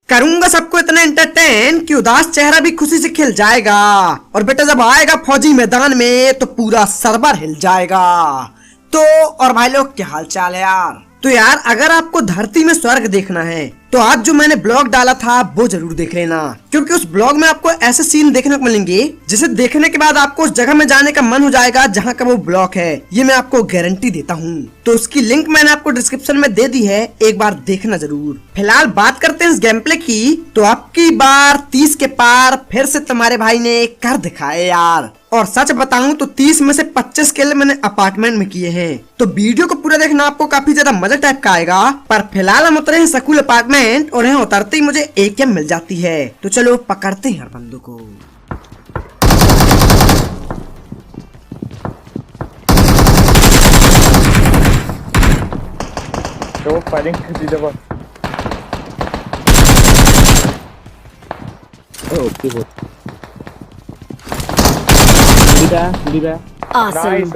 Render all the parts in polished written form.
करूंगा सबको इतना एंटरटेन कि उदास चेहरा भी खुशी से खिल जाएगा। और बेटा जब आएगा फौजी मैदान में तो पूरा सरवर हिल जाएगा। तो और भाई लोग क्या हाल चाल है यार। तो यार अगर आपको धरती में स्वर्ग देखना है तो आज जो मैंने ब्लॉग डाला था वो जरूर देख लेना, क्योंकि उस ब्लॉग में आपको ऐसे सीन देखने को मिलेंगे जिसे देखने के बाद आपको उस जगह में जाने का मन हो जाएगा जहाँ का वो ब्लॉग है। ये मैं आपको गारंटी देता हूँ। तो उसकी लिंक मैंने आपको डिस्क्रिप्शन में दे दी है, एक बार देखना जरूर। फिलहाल बात करते हैं इस गेम प्ले की। तो आपकी बार 30 के पार फिर से तुम्हारे भाई ने कर दिखाए यार। और सच बताऊं तो 30 में से 25 किल मैंने अपार्टमेंट में किए हैं। तो वीडियो को पूरा देखना, आपको काफी ज्यादा मजा टाइप का आएगा। पर फिलहाल हम उतरे हैं स्कूल अपार्टमेंट और यहाँ उतरते ही मुझे AKM मिल जाती है। तो चलो पकड़ते हैं हर बंदों को। तो फायरिंग कर दी ओके Awesome.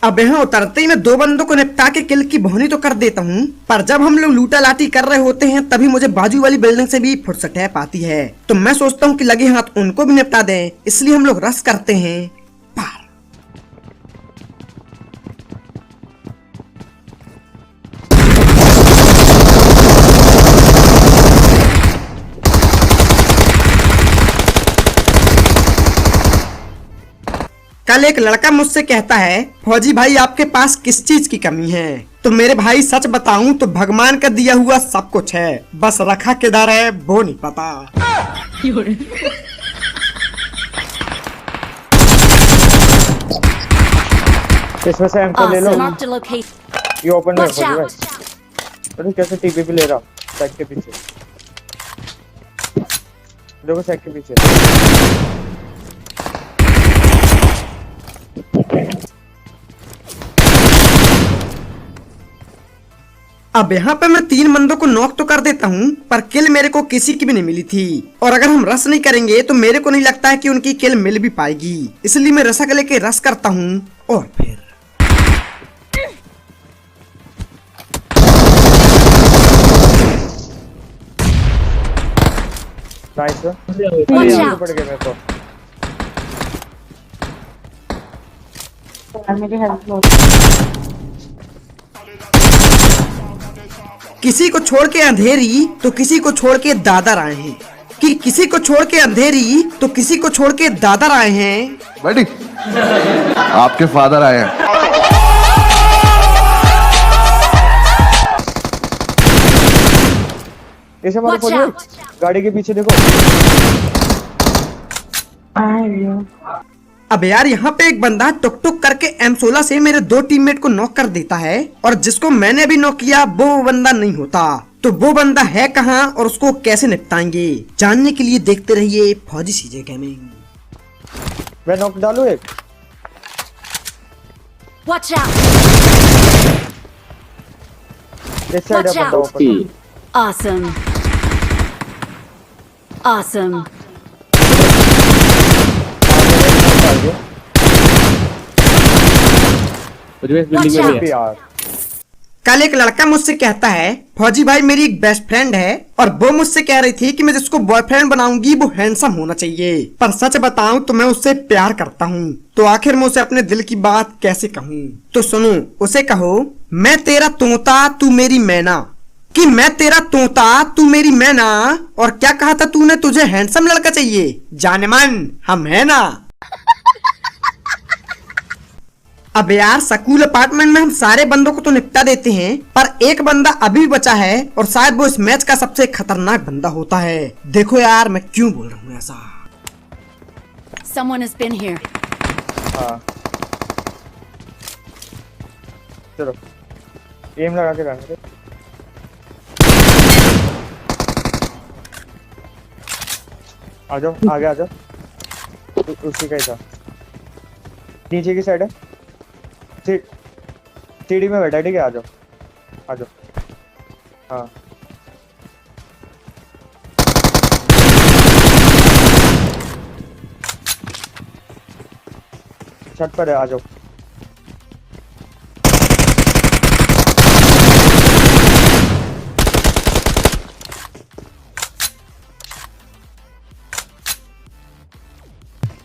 अब यहाँ उतरते ही मैं 2 बंदों को निपटा के किल की भौनी तो कर देता हूँ, पर जब हम लोग लूटा लाटी कर रहे होते हैं तभी मुझे बाजू वाली बिल्डिंग से भी फुर्सत आती है। तो मैं सोचता हूँ कि लगे हाथ उनको भी निपटा दें, इसलिए हम लोग रश करते हैं पार। कल एक लड़का मुझसे कहता है फौजी भाई आपके पास किस चीज की कमी है। तो मेरे भाई सच बताऊं तो भगवान का दिया हुआ सब कुछ है, बस रखा किधर है वो नहीं पता। इसमें से हमको ले लो। Awesome. Marked a location. ये ओपन में Watch है out. अरे कैसे टीपी पे ले रहा साइड के पीछे देखो, साइड के पीछे। अब यहाँ पे मैं 3 बंदों को नॉक तो कर देता हूँ, पर किल मेरे को किसी की भी नहीं मिली थी। और अगर हम रश नहीं करेंगे तो मेरे को नहीं लगता है कि उनकी किल मिल भी पाएगी, इसलिए मैं रसा लेके रश करता हूँ। और फिर नाइस Watch out. पड़ गया मेरे को। किसी को छोड़ के अंधेरी तो किसी को छोड़ के दादर आए हैं, कि किसी को छोड़ के अंधेरी तो किसी को छोड़ के दादर आए हैं। बेटी आपके फादर आए हैं। ऐसे मारो Watch फौजी, out. गाड़ी के पीछे देखो। अब यार यहाँ पे एक बंदा टुक टुक करके M16 से मेरे 2 टीममेट को नॉक कर देता है, और जिसको मैंने भी नॉक किया वो बंदा नहीं होता। तो वो बंदा है कहाँ और उसको कैसे निपटाएंगे, जानने के लिए देखते रहिए फौजी CJ गेमिंग। मैं नॉक डालू एक। Watch out. इस साइड Watch है बंदा out. ऊपर। Awesome. Awesome. Watch out. यार कल एक लड़का मुझसे कहता है फौजी भाई मेरी एक बेस्ट फ्रेंड है, और वो मुझसे कह रही थी कि मैं जिसको बॉयफ्रेंड बनाऊंगी वो हैंडसम होना चाहिए। पर सच बताऊं तो मैं उससे प्यार करता हूं, तो आखिर मैं उसे अपने दिल की बात कैसे कहूं। तो सुनो, उसे कहो मैं तेरा तोता तू मेरी मैना, कि मैं तेरा तोता तू मेरी मैना। और क्या कहा था तूने, तुझे हैंडसम लड़का चाहिए, जाने मन हम है ना। अब यार स्कूल अपार्टमेंट में हम सारे बंदों को तो निपटा देते हैं, पर एक बंदा अभी बचा है और शायद वो इस मैच का सबसे खतरनाक बंदा होता है। देखो यार मैं क्यों बोल रहा हूँ ऐसा। Someone has been here. हाँ चलो एम लगा के रहने दे। आ जाओ आगे आ जाओ, उसी का ही था। नीचे की साइड है, सीढ़ी में बैठा है, ठीक है। आ जाओ आ जाओ। हाँ छत पर है, आ जाओ।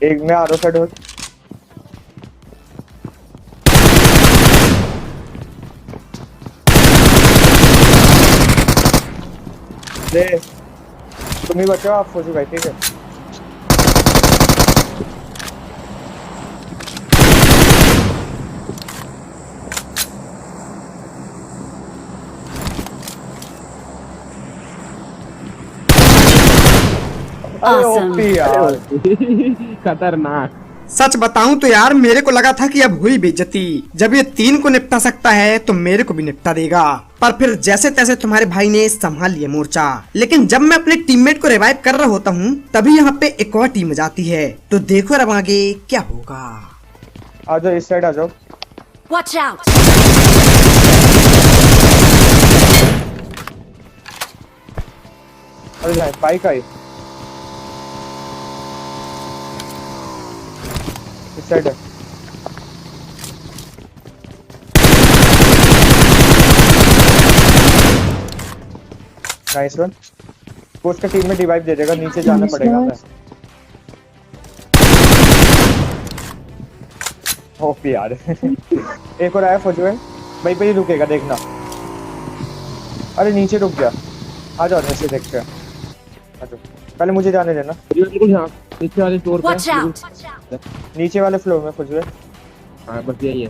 एक में आरो साइड हो। ले तुम ही बचाओ आप फौजी भाई, ठीक है। अरे Awesome. ओपी यार। खतरनाक। सच बताऊं तो यार मेरे को लगा था कि अब हुई बेइज्जती, जब ये 3 को निपटा सकता है तो मेरे को भी निपटा देगा। पर फिर जैसे तैसे तुम्हारे भाई ने संभाल लिया मोर्चा। लेकिन जब मैं अपने टीममेट को रिवाइव कर रहा होता हूँ तभी यहाँ पे एक और टीम जाती है, तो देखो अब आगे क्या होगा। आ जाओ इस साइड आ जाओ। Watch out! अरे नहीं, बाइक आई इस साइड है। Nice one. वो उसका टीम में डिवाइव दे देगा, नीचे जाना पड़ेगा हमें। ओपी यार। एक और आया फौजी भाई, वहीं पे ही रुकेगा देखना। अरे नीचे रुक गया, आ जाओ नीचे देखते हैं। आ जाओ, पहले मुझे जाने देना। बिल्कुल यहाँ नीचे वाले फ्लोर पे। Watch out! नीचे वाले फ्लोर में फौजी भाई। हाँ बस यही है।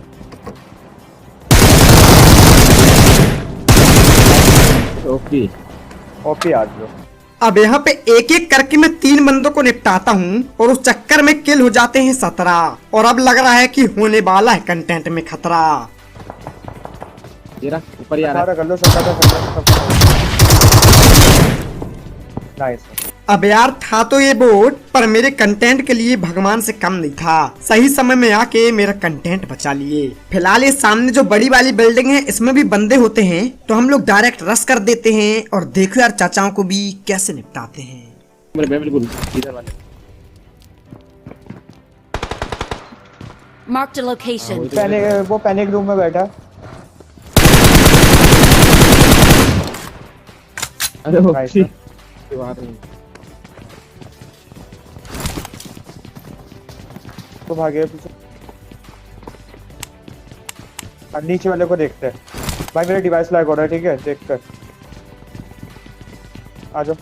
ओके ओपी यार ब्रो। अब यहाँ पे एक एक करके मैं 3 बंदों को निपटाता हूँ और उस चक्कर में किल हो जाते हैं 17। और अब लग रहा है कि होने वाला है कंटेंट में खतरा। ये रहा ऊपर ही आ रहा है। सारा कर लो, सबका कर लो। नाइस। अब यार था तो ये बोट, पर मेरे कंटेंट के लिए भगवान से कम नहीं था। सही समय में आके मेरा कंटेंट बचा लिए। फिलहाल ये सामने जो बड़ी वाली बिल्डिंग है इसमें भी बंदे होते हैं, तो हम लोग डायरेक्ट रश कर देते हैं और देखो यार चाचाओं को भी कैसे निपटाते हैं। मेरे बिल्कुल इधर वाले। Marked a location. वो पैनिक रूम में बैठा। अरे Nice, ओके। तो भागे पीछे। अब नीचे वाले को देखते हैं। भाई मेरा डिवाइस लैग हो रहा है, ठीक है देख कर। आ जाओ।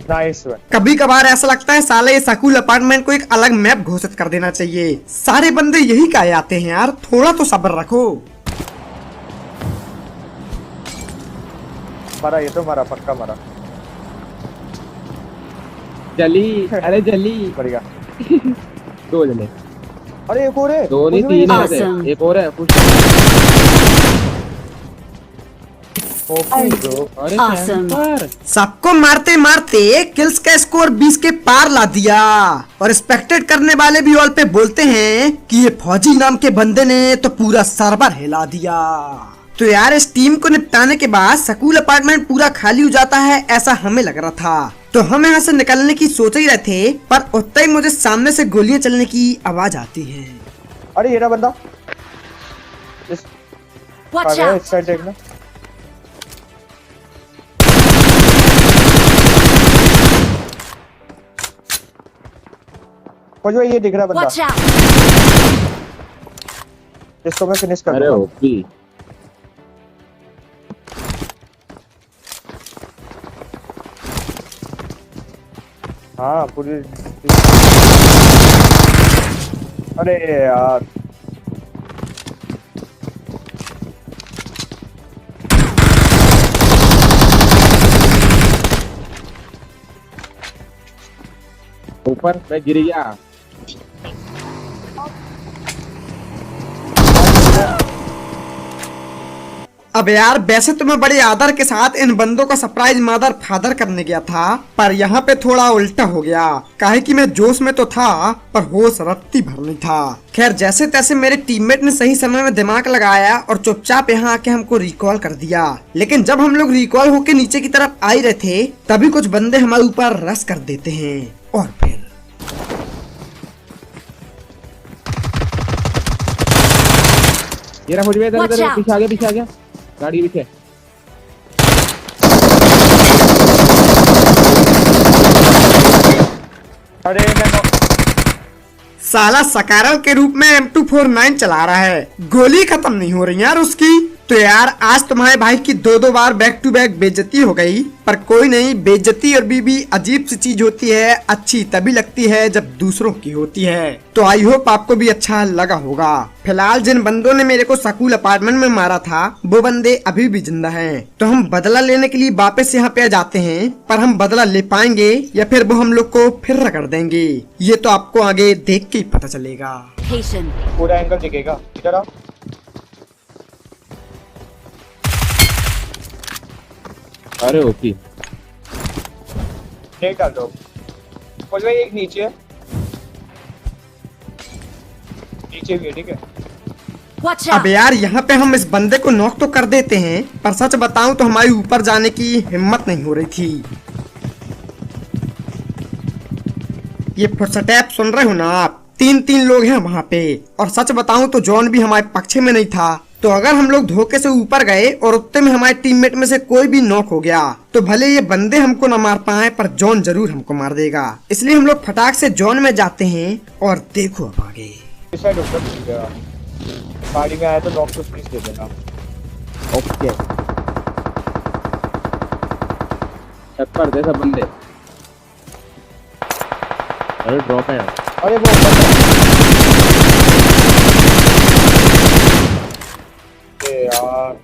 Nice one. कभी कभार ऐसा लगता है साले ये स्कूल अपार्टमेंट को एक अलग मैप घोषित कर देना चाहिए। सारे बंदे यही काहे आते हैं यार, थोड़ा तो सब्र रखो। मरा, ये तो मरा, पक्का मरा। जली अरे जली मर गया। 2 जने। अरे एक और है। 2 नहीं 3 है वैसे। Awesome. एक और है कुछ। OP bro. अरे Awesome. कैंपर। सबको मारते मारते किल्स का स्कोर 20 के पार ला दिया। और स्पेक्टेट करने वाले भी ऑल पे बोलते हैं कि ये फौजी नाम के बंदे ने तो पूरा सर्वर हिला दिया। तो यार इस टीम को निपटाने के बाद स्कूल अपार्टमेंट पूरा खाली हो जाता है ऐसा हमें लग रहा था। तो हम यहाँ से निकलने की सोच ही रहे थे, पर उतना ही मुझे सामने से गोलियां चलने की आवाज आती है। अरे ये रहा बंदा। इस Watch इस out! साइड देखना। फौजी भाई ये दिख रहा बंदा, Watch out! इसको मैं फिनिश कर अरे दूंगा। ओपी। हाँ पूरी। अरे यार ऊपर मैं गिर गया। अब यार वैसे तो मैं बड़े आदर के साथ इन बंदों का सरप्राइज मदर फादर करने गया था, पर यहाँ पे थोड़ा उल्टा हो गया। काहे कि मैं जोश में तो था पर होश रत्ती भर नहीं था। खैर जैसे तैसे मेरे टीममेट ने सही समय में दिमाग लगाया और चुपचाप यहाँ आके हमको रिकॉल कर दिया। लेकिन जब हम लोग रिकॉल होके नीचे की तरफ आ ही रहे थे तभी कुछ बंदे हमारे ऊपर रश कर देते हैं। और फिर ये रहा फौजी भाई, इधर Watch इधर out. पीछे आ गया गाड़ी पीछे। अरे मैं साला सकारल के रूप में M249 चला रहा है, गोली खत्म नहीं हो रही यार उसकी। तो यार आज तुम्हारे भाई की दो बार बैक टू बैक बेइज्जती हो गई, पर कोई नहीं, बेइज्जती और बीबी अजीब सी चीज होती है, अच्छी तभी लगती है जब दूसरों की होती है। तो आई होप आपको भी अच्छा लगा होगा। फिलहाल जिन बंदों ने मेरे को स्कूल अपार्टमेंट में मारा था वो बंदे अभी भी जिंदा हैं। तो हम बदला लेने के लिए वापस यहाँ पे आ जाते हैं, पर हम बदला ले पाएंगे या फिर वो हम लोग को फिर रगड़ देंगे, ये तो आपको आगे देख के ही पता चलेगा। Location. पूरा एंगल दिखेगा। इधर आओ। अरे ओपी नेट डाल दो। बोल भाई एक नीचे है, नीचे भी है, ठीक है। Watch अब out. यार यहाँ पे हम इस बंदे को नॉक तो कर देते हैं, पर सच बताऊं तो हमारी ऊपर जाने की हिम्मत नहीं हो रही थी। ये फुटस्टेप सुन रहे हो ना आप, तीन लोग हैं वहाँ पे, और सच बताऊं तो जॉन भी हमारे पक्ष में नहीं था। तो अगर हम लोग धोखे से ऊपर गए और उतने में हमारे टीममेट में से कोई भी नॉक हो गया तो भले ये बंदे हमको न मार पाए, पर जॉन जरूर हमको मार देगा। इसलिए हम लोग फटाक से जॉन में जाते हैं और देखो अब आगे। इस साइड ऊपर गाड़ी में आया तो नॉक तो प्लीज दे देना। ओके छत पर जैसा बंदे। अरे ड्रॉप है अरे वो ऊपर है। यार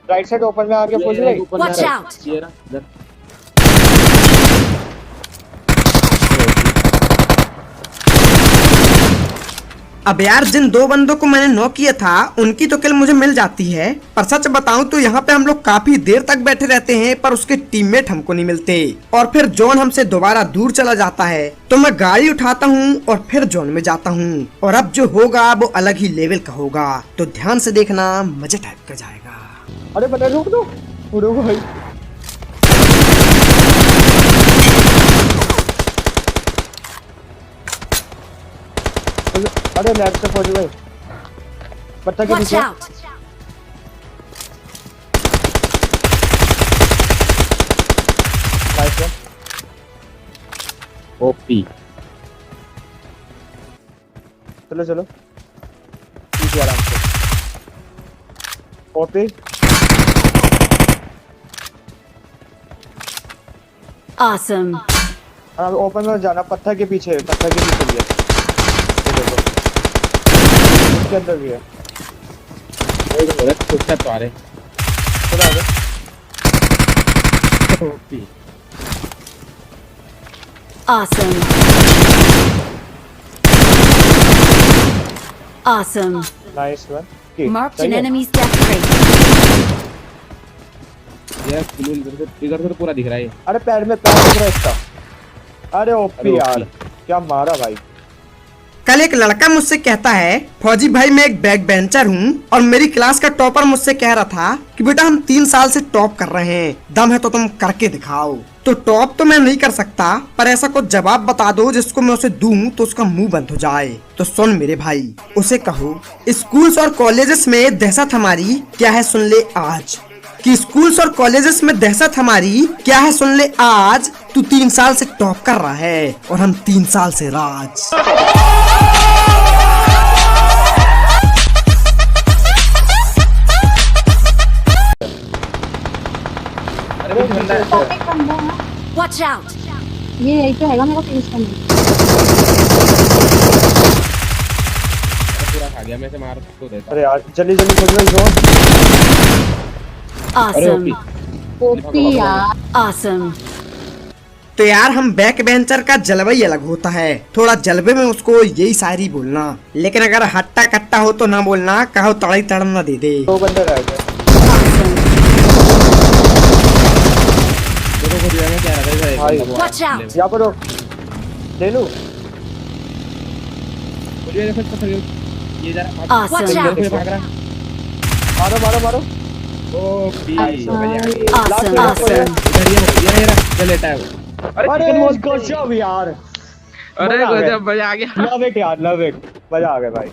राइट साइड ओपन में आके फुल राइट। Watch out. ये रहा इधर। अब यार जिन दो बंदों को मैंने नॉक किया था उनकी तो किल मुझे मिल जाती है, पर सच बताऊं तो यहाँ पे हम लोग काफी देर तक बैठे रहते हैं पर उसके टीममेट हमको नहीं मिलते, और फिर जॉन हमसे दोबारा दूर चला जाता है। तो मैं गाड़ी उठाता हूँ और फिर जॉन में जाता हूँ, और अब जो होगा वो अलग ही लेवल का होगा, तो ध्यान से देखना, मजे टाइप का जाएगा। अरे बता रुक दो, रुको भाई। अरे लेफ्ट से फौजी भाई, पत्ता के Watch पीछे। out. Nice one. ओपी चलो चलो पीछे आराम से। OP Awesome. हाँ ओपन में जाना, पत्थर के पीछे, पत्थर के पीछे भी है। ये देखो इसके अंदर भी है। छत तो आ रहे। चलो आगे। OP Awesome. Awesome. Nice one. Marked an enemy's death rate. यार इधर से तो पूरा दिख रहा है ये। अरे पैर में पैर दिख रहा है इसका। अरे ओपी अरे यार, ओपी। क्या मारा भाई। कल एक लड़का मुझसे कहता है, फौजी भाई मैं एक बैक बेंचर हूँ और मेरी क्लास का टॉपर मुझसे कह रहा था कि बेटा हम 3 साल से टॉप कर रहे हैं, दम है तो तुम करके दिखाओ। तो टॉप तो मैं नहीं कर सकता, पर ऐसा कुछ जवाब बता दो जिसको मैं उसे दूं तो उसका मुंह बंद हो जाए। तो सुन मेरे भाई, उसे कहो स्कूल्स और कॉलेजेस में दहशत हमारी क्या है सुन ले आज, कि स्कूल्स और कॉलेजेस में दहशत हमारी क्या है सुन ले आज। तू 3 साल से टॉप कर रहा है और हम 3 साल से राज। अरे कुछ बंदा है। Watch out. ये यही तो हैगा मेरा फिनिश करना। पूरा खा गया, मैं से मार तो देता। अरे यार जल्दी जल्दी फौजी भाई जोन। अरे Awesome. ओपी ओपी यार। Awesome. तो यार हम बैक बेंचर का जलवा ही अलग होता है, थोड़ा जलवे में उसको यही शायरी बोलना, लेकिन अगर हट्टा कट्टा हो तो ना बोलना, कहो तड़ई तड़ ना दे दे। 2 बंदे रह गए। Awesome. देखो को दिया मैं क्या रहा है भाई, Watch out. यहाँ पर हो। ले लूं। मुझे देखो पत्थर ये जरा Awesome. इधर से भाग रहा। मारो मारो मारो। OP Awesome. Awesome. इधर ये रहा चल लेटा है वो। अरे गजब यार। अरे मजा आ गया। गजब मजा आ गया। लव इट यार, लव इट, मजा आ गया भाई।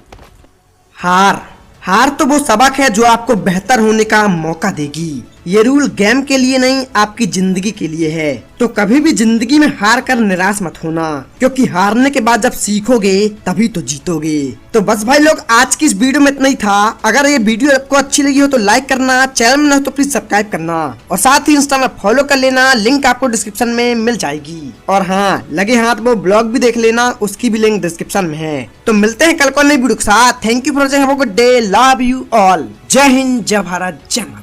हार तो वो सबक है जो आपको बेहतर होने का मौका देगी। ये रूल गेम के लिए नहीं, आपकी जिंदगी के लिए है। तो कभी भी जिंदगी में हार कर निराश मत होना, क्योंकि हारने के बाद जब सीखोगे तभी तो जीतोगे। तो बस भाई लोग, आज की इस वीडियो में इतना ही था। अगर ये वीडियो आपको अच्छी लगी हो तो लाइक करना, चैनल में न हो तो प्लीज सब्सक्राइब करना, और साथ ही इंस्टा में फॉलो कर लेना, लिंक आपको डिस्क्रिप्शन में मिल जाएगी। और हाँ, लगे हाथ वो ब्लॉग भी देख लेना, उसकी भी लिंक डिस्क्रिप्शन में है। तो मिलते हैं कल को नई वीडियो के साथ। Thank you for watching, have a good day, love you all. जय हिंद, जय भारत, जय माता।